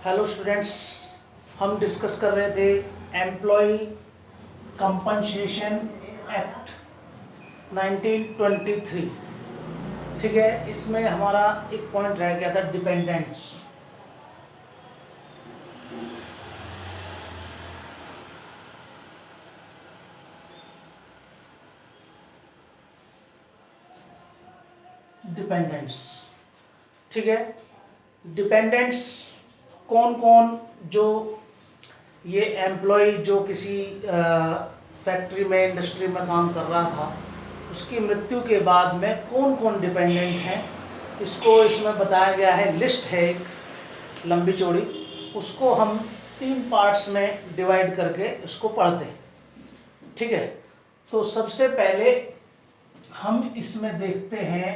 Hello students, हम discuss कर रहे थे एम्प्लॉय कंपनसेशन एक्ट 1923। ठीक है, इसमें हमारा एक पॉइंट रह गया था डिपेंडेंट्स। ठीक है, डिपेंडेंट्स कौन कौन, जो ये एम्प्लॉय जो किसी फैक्ट्री में इंडस्ट्री में काम कर रहा था, उसकी मृत्यु के बाद में कौन कौन डिपेंडेंट हैं, इसको इसमें बताया गया है। लिस्ट है एक लंबी चौड़ी, उसको हम 3 पार्ट्स में डिवाइड करके उसको पढ़ते हैं। ठीक है, तो सबसे पहले हम इसमें देखते हैं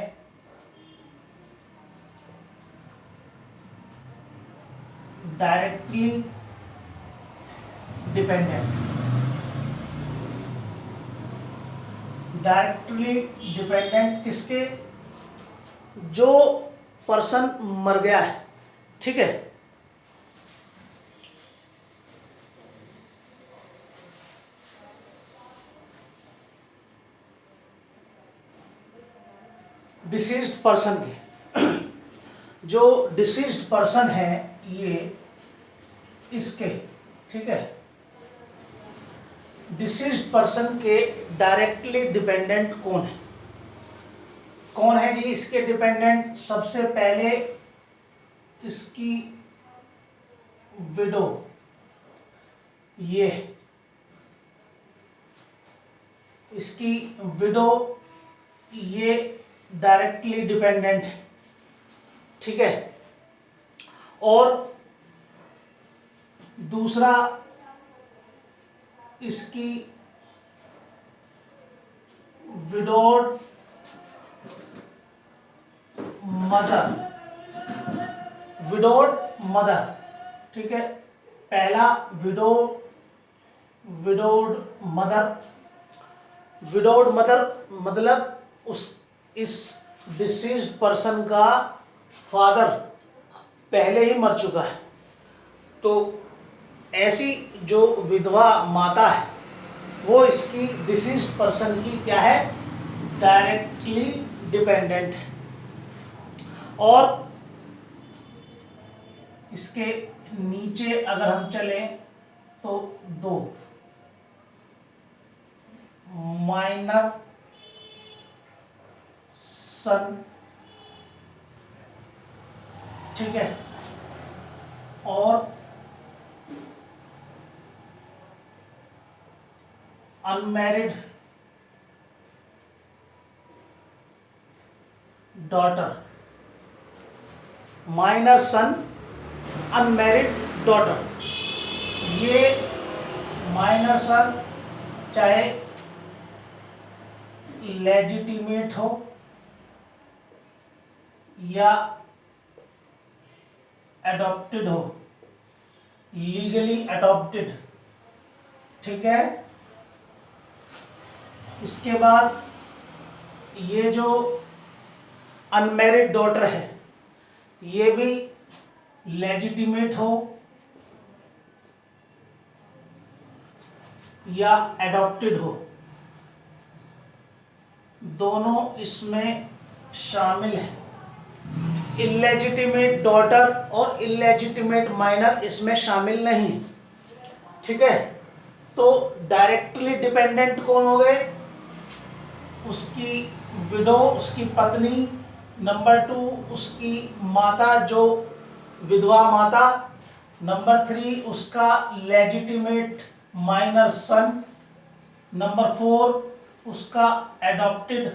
डायरेक्टली डिपेंडेंट। डायरेक्टली डिपेंडेंट किसके? जो पर्सन मर गया है। ठीक है, डिसीज्ड पर्सन के जो डिसीज्ड पर्सन है ये इसके। ठीक है, डिसीज्ड पर्सन के डायरेक्टली डिपेंडेंट कौन है? कौन है जी इसके डिपेंडेंट? सबसे पहले इसकी विडो, ये इसकी विडो, ये डायरेक्टली डिपेंडेंट है। ठीक है, और दूसरा इसकी विडोड मदर। विडोड मदर, ठीक है, पहला विडोड मदर। विडोड मदर मतलब इस डिसीज्ड पर्सन का फादर पहले ही मर चुका है, तो ऐसी जो विधवा माता है वो इसकी डिसीज्ड पर्सन की क्या है? डायरेक्टली डिपेंडेंट है। और इसके नीचे अगर हम चलें तो 2 माइनर सन। ठीक है, और अनमैरिड डॉटर। माइनर सन, अनमैरिड डॉटर। ये माइनर सन चाहे लेजिटिमेट हो या अडॉप्टेड हो, लीगली अडॉप्टेड। ठीक है, इसके बाद ये जो अनमैरिड डॉटर है ये भी लेजिटिमेट हो या एडॉप्टेड हो, दोनों इसमें शामिल है। इलेजिटिमेट डॉटर और इलेजिटिमेट माइनर इसमें शामिल नहीं। ठीक है, तो डायरेक्टली डिपेंडेंट कौन हो गए? उसकी विडो, उसकी पत्नी। नंबर 2 उसकी माता, जो विधवा माता। नंबर 3 उसका लेजिटिमेट माइनर सन। नंबर 4 उसका एडॉप्टेड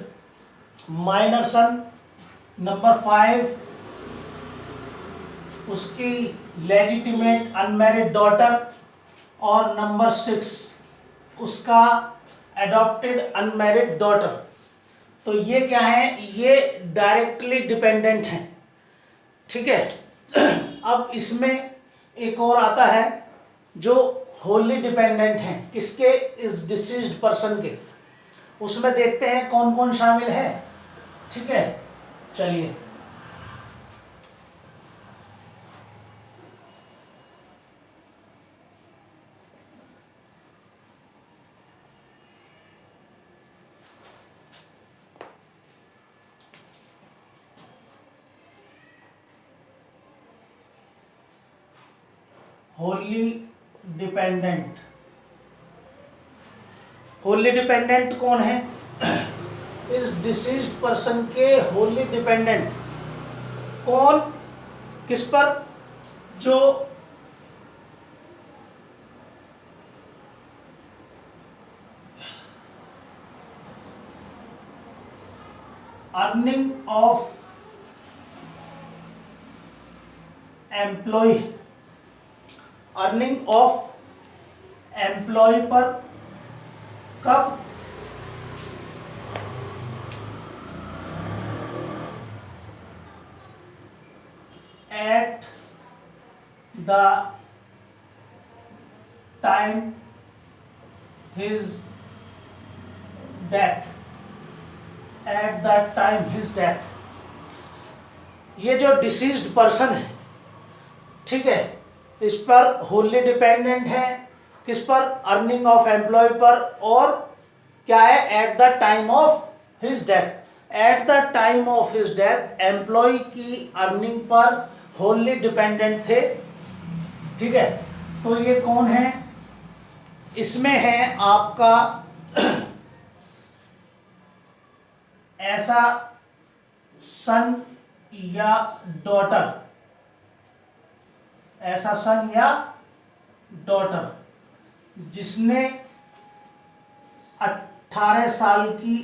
माइनर सन। नंबर 5 उसकी लेजिटिमेट अनमैरिड डॉटर। और नंबर 6 उसका एडॉप्टेड अनमैरिड डॉटर। तो ये क्या है? ये डायरेक्टली डिपेंडेंट हैं। ठीक है, अब इसमें एक और आता है जो होली डिपेंडेंट हैं। किसके? इस डिसीज्ड पर्सन के। उसमें देखते हैं कौन कौन शामिल है। ठीक है, चलिए होली डिपेंडेंट। होली डिपेंडेंट कौन है? इस डिसीज्ड पर्सन के होली डिपेंडेंट कौन, किस पर? जो earning of employ, earning of employ पर कब? At the time his death, at the time his death. ये जो डिसीज्ड पर्सन है, ठीक है, इस पर होली डिपेंडेंट है, किस पर? अर्निंग ऑफ एम्प्लॉय पर, और क्या है? At the time of his death. At the time of his death employ की अर्निंग पर होली डिपेंडेंट थे, ठीक है। तो ये कौन है? इसमें है आपका ऐसा सन या डॉटर, ऐसा सन या डॉटर जिसने 18 साल की,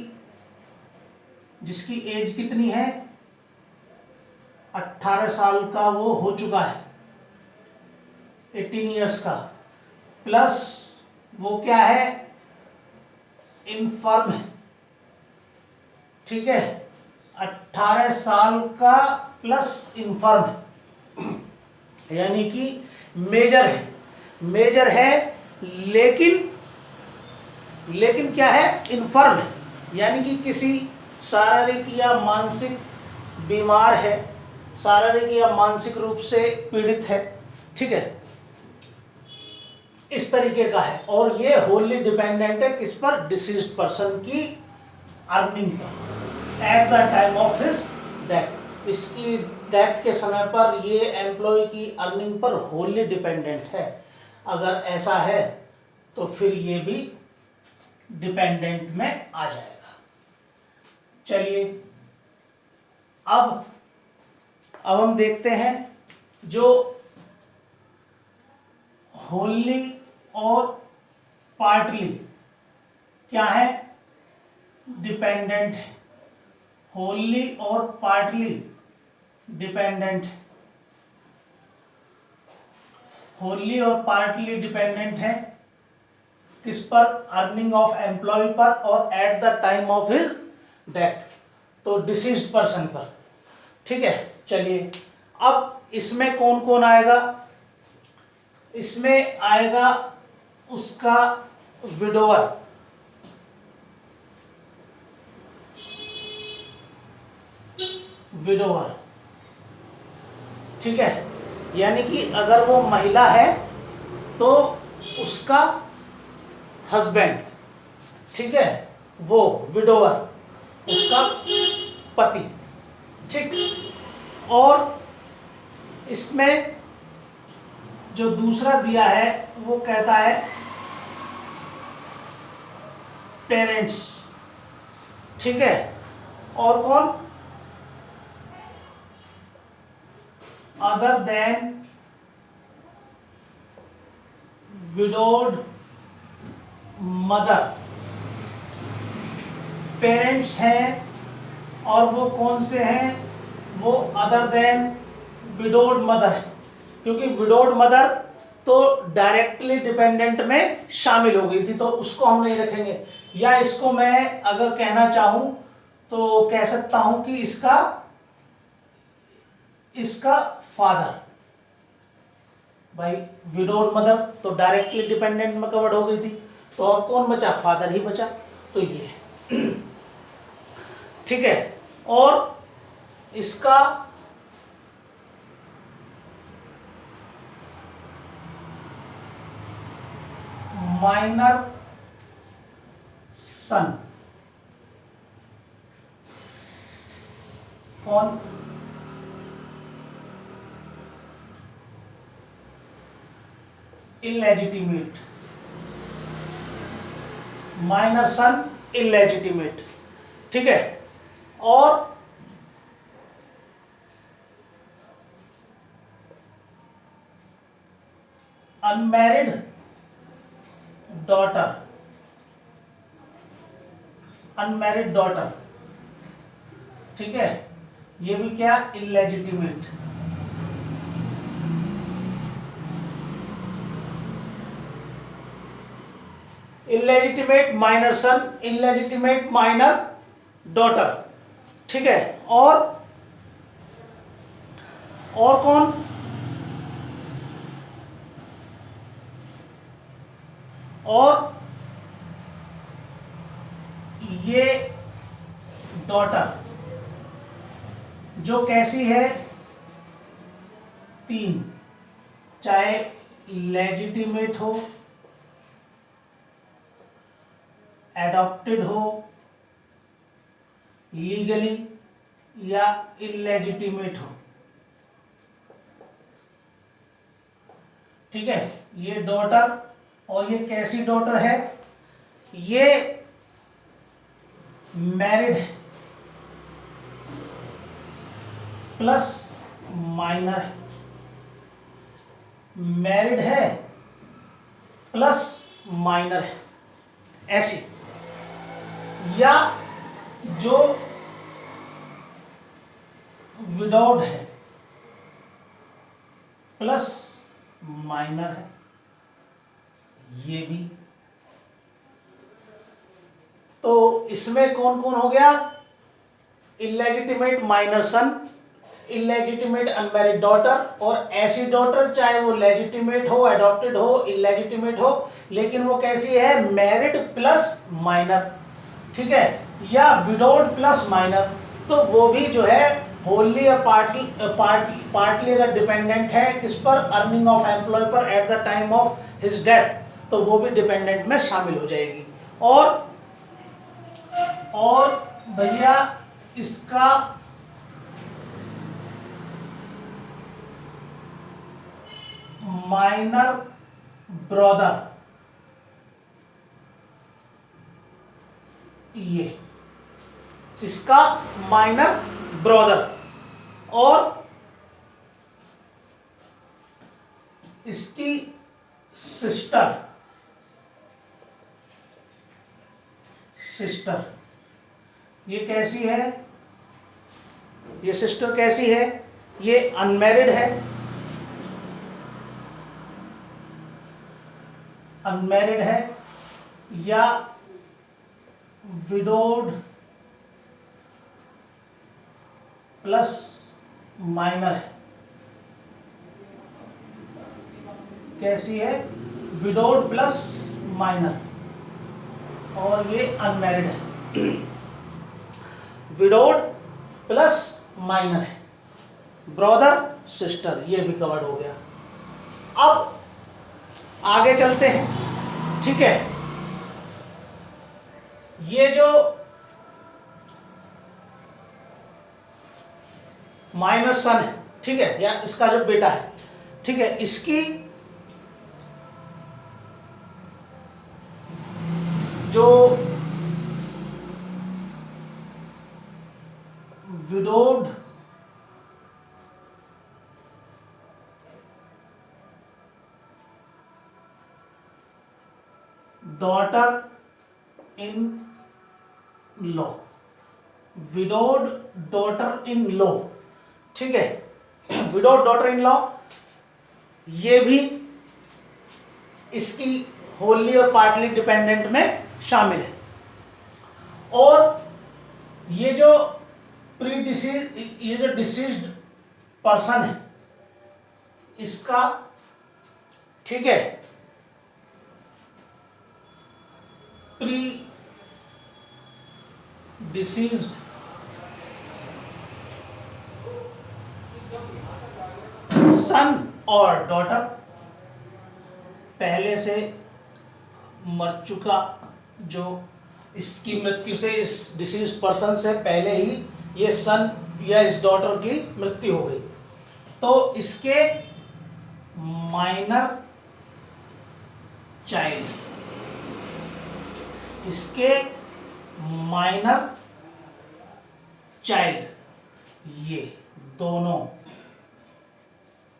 जिसकी एज कितनी है? 18 साल का वो हो चुका है, 18 ईयर्स का, प्लस वो क्या है? इनफर्म है, ठीक है। 18 साल का प्लस इनफर्म है, यानी कि मेजर है, मेजर है, लेकिन क्या है? इनफर्म है, यानी कि किसी शारीरिक या मानसिक बीमार है, शारीरिक या मानसिक रूप से पीड़ित है, ठीक है, इस तरीके का है। और ये होली डिपेंडेंट है किस पर? डिसीज्ड पर्सन की अर्निंग पर, eight the time of his death. इसकी डेथ के समय पर ये एम्प्लॉय की अर्निंग पर होली डिपेंडेंट है। अगर ऐसा है तो फिर ये भी डिपेंडेंट में आ जाएगा। चलिए अब हम देखते हैं जो होली और पार्टली क्या है? डिपेंडेंट है। होली और पार्टली डिपेंडेंट है। होली और पार्टली डिपेंडेंट है किस पर? अर्निंग ऑफ एम्प्लॉय पर और eight the time of his death, तो डिसीज्ड पर्सन पर, ठीक है। चलिए अब इसमें कौन कौन आएगा? इसमें आएगा उसका विडोवर, विडोवर, ठीक है, यानी कि अगर वो महिला है तो उसका हस्बैंड, ठीक है, वो विडोवर, उसका पति, ठीक। और इसमें जो दूसरा दिया है वो कहता है पेरेंट्स, ठीक है, और कौन? Other than widowed mother. Parents हैं और वो कौन से हैं? वो अदर देन विडोड मदर है, क्योंकि विडोड मदर तो डायरेक्टली डिपेंडेंट में शामिल हो गई थी, तो उसको हम नहीं रखेंगे। या इसको मैं अगर कहना चाहूं तो कह सकता हूं कि इसका फादर, भाई विडोड मदर तो डायरेक्टली डिपेंडेंट में कवर्ड हो गई थी, तो और कौन बचा? फादर ही बचा, तो ये है, ठीक है। और इसका माइनर सन कौन? इलेजिटिमेट, माइनर सन इलेजिटिमेट, ठीक है। और अनमैरिड डॉटर, अनमैरिड डॉटर, ठीक है, ये भी क्या, इलेजिटिमेट। इलेजिटिमेट माइनर सन, इलेजिटिमेट माइनर डॉटर, ठीक है। और कौन, और ये डॉटर जो कैसी है, तीन, चाहे लेजिटिमेट हो, एडॉप्टेड हो लीगली, या इलेजिटिमेट हो, ठीक है। ये डॉटर, और ये कैसी डॉटर है, ये मैरिड है प्लस माइनर है, मैरिड है प्लस माइनर है, ऐसी। या जो विदाउट है प्लस माइनर है, ये भी। तो इसमें कौन कौन हो गया, इलेजिटिमेट माइनर सन, इलेजिटिमेट अनमैरिड डॉटर, और ऐसी डॉटर चाहे वो लेजिटिमेट हो, एडॉप्टेड हो, इलेजिटिमेट हो, लेकिन वो कैसी है, मैरिड प्लस माइनर, ठीक है, या विडोड प्लस माइनर, तो वो भी जो है होली और पार्टली अगर डिपेंडेंट है किस पर, अर्निंग ऑफ एम्प्लॉय पर eight the time of his death, तो वो भी डिपेंडेंट में शामिल हो जाएगी। और भैया इसका माइनर ब्रदर, ये इसका माइनर ब्रदर, और इसकी सिस्टर, ये कैसी है, ये सिस्टर कैसी है, ये अनमैरिड है, अनमैरिड है, या विडोड प्लस माइनर है, कैसी है, विडोड प्लस माइनर, और ये अनमैरिड है, विडोड प्लस माइनर है, ब्रदर सिस्टर, ये भी कवर्ड हो गया। अब आगे चलते हैं, ठीक है। ये जो माइनर सन है, ठीक है, या इसका जो बेटा है, ठीक है, इसकी जो widowed daughter in law, widowed daughter in law, ठीक है, विडोड डॉटर इन लॉ, ये भी इसकी होली और पार्टली डिपेंडेंट में शामिल है। और ये जो ये जो डिसीज्ड पर्सन है इसका, ठीक है, प्री डिसीज्ड सन और डॉटर, पहले से मर चुका, जो इसकी मृत्यु से, इस डिसीज्ड पर्सन से पहले ही ये सन या इस डॉटर की मृत्यु हो गई, तो इसके माइनर चाइल्ड, इसके माइनर चाइल्ड, ये दोनों,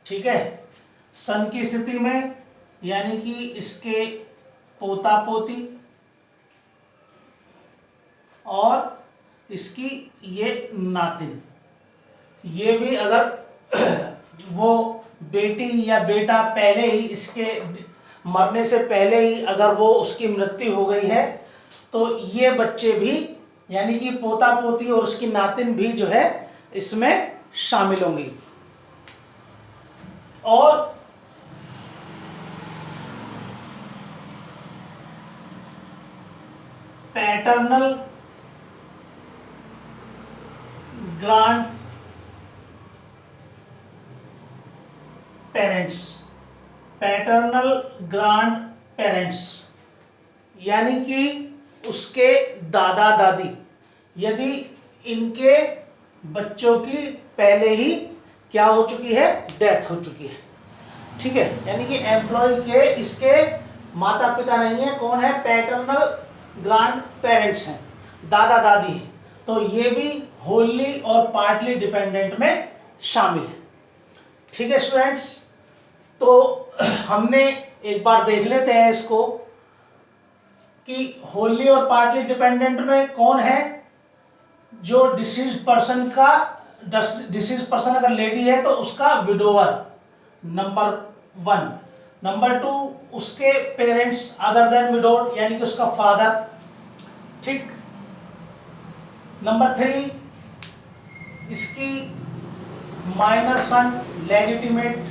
ठीक है। सन की स्थिति में यानी कि इसके पोता पोती और इसकी ये नातिन, ये भी अगर वो बेटी या बेटा पहले ही, इसके मरने से पहले ही अगर वो उसकी मृत्यु हो गई है तो ये बच्चे भी यानी कि पोता पोती और उसकी नातिन भी जो है इसमें शामिल होंगी। और paternal grand parents, paternal grand parents यानी कि उसके दादा दादी, यदि इनके बच्चों की पहले ही क्या हो चुकी है, डेथ हो चुकी है, ठीक है। यानी कि एम्प्लॉय के इसके माता पिता नहीं है, कौन है, पैटर्नल ग्रांड पेरेंट्स हैं, दादा दादी हैं, तो ये भी होली और पार्टली डिपेंडेंट में शामिल है, ठीक है स्टूडेंट्स। तो हमने एक बार देख लेते हैं इसको कि होली और पार्टली डिपेंडेंट में कौन है, जो डिसीज पर्सन का, डिसीज पर्सन अगर लेडी है तो उसका विडोवर, नंबर 1। नंबर 2 उसके पेरेंट्स अदर देन विडोड यानी कि उसका फादर, ठीक। नंबर 3 इसकी minor son legitimate,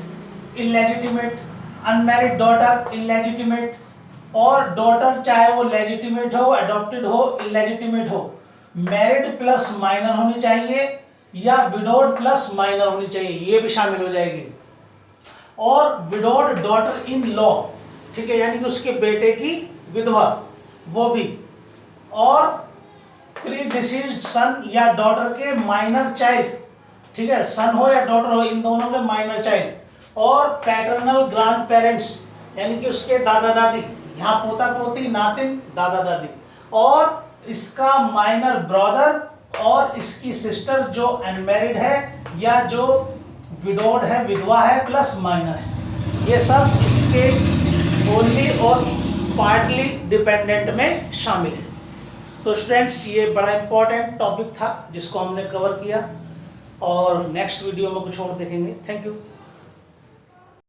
illegitimate, unmarried daughter illegitimate, और डॉटर चाहे वो लेजिटिमेट हो, अडॉप्टेड हो, इलेजिटिमेट हो, मैरिड प्लस माइनर होनी चाहिए या विडोड प्लस माइनर होनी चाहिए, ये भी शामिल हो जाएगी। और विडोड डॉटर इन लॉ, ठीक है, यानी कि उसके बेटे की विधवा, वो भी। और प्री डिसीज्ड सन या डॉटर के माइनर चाइल्ड, ठीक है, सन हो या डॉटर हो, इन दोनों के माइनर चाइल्ड। और पैटर्नल ग्रैंड पेरेंट्स यानी कि उसके दादा दादी, यहाँ पोता पोती, नातिन, दादा दादी, और इसका माइनर ब्रदर और इसकी सिस्टर जो अनमैरिड है या जो विडोड है, विधवा है, प्लस माइनर है, ये सब इसके ओनली और पार्टली डिपेंडेंट में शामिल है। तो स्टूडेंट्स ये बड़ा इंपॉर्टेंट टॉपिक था जिसको हमने कवर किया, और नेक्स्ट वीडियो में कुछ और देखेंगे। Thank you.